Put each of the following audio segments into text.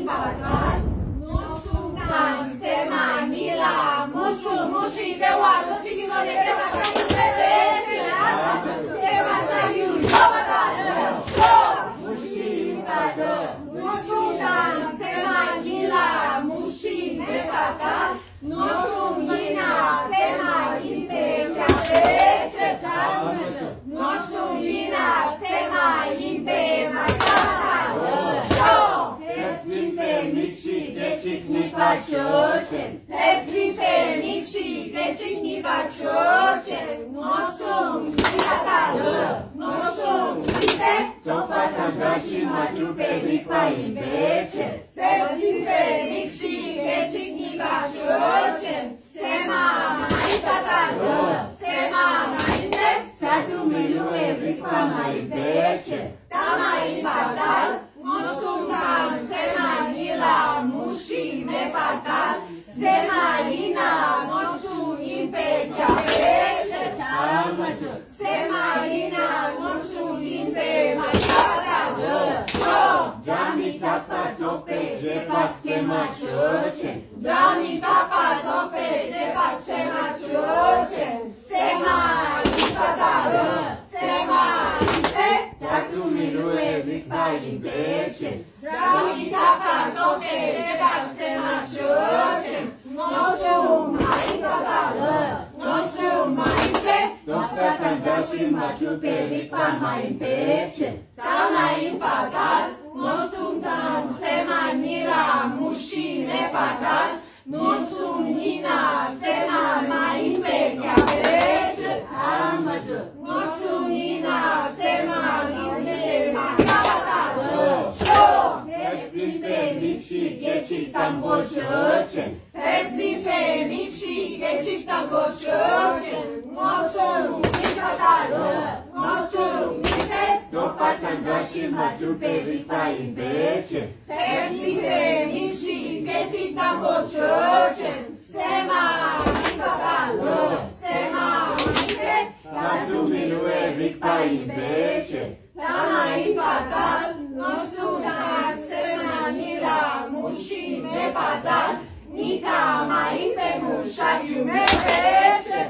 impatal, nosungan semanila, mushi de wado chikino de kebasha yubebe, kebasha yubata, mushi impatal, nosungan semanila, mushi impatal, nosungina semayinte kabeche, nosungina semayinte makata, Tepsimpe michi gechikni pachochen, Tepsimpe michi gechikni pachochen, nosung ikatalo, nosung ite, Topatagashi machupe rikpa imbeche, Tepsimpe michi gechikni pachochen, Sema ikatalo, Sema maite, Satu milue rikpa maibeche, Tama ipatal, Nosungan semanila mushi mepatal, semalina nosun impe kabeche, semalina nosun impe makata, Jami tapa tope jepat semachochen, Jami tapa tope jepat semachochen, Sema ipatal, Sema ite, Satu milue rikpa imbeche, Jami tapa tope jepat semachochen, Nosum ipatal, Nosum ite, Topatagashi machupe rikpa imbeche, Tama ipatal, Nosungan semanila mushi nepatal, Nosunina sema maimpe kabeche, Nosunina sema maimpe makata, Tepsimpe michi gechik tambo chochen, Tepsimpe michi gechik tambo chochen, Nosung ipatal, Nosung ite, Topatagashi machupe rikpa imbeche, Tepsimpe michi gechik tambo chochen, Sema ipatal, Sema ite, Satu milue rikpa imbeche, Tama ipatal, Nosungan semanila mushi mepatal, Nika maimpe mushagyu mebeche,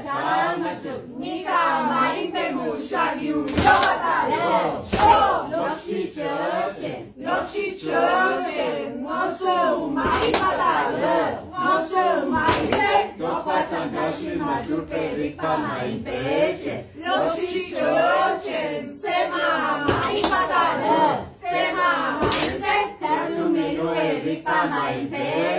Nika maimpe mushagyu yobatal, Lokshi chochen, Nosum maipatal, Nosum maite, Topatagashi machupe rikpa imbeche, Lokshi chochen, Sema maipatal, Sema maite, Satu milue rikpa imbeche,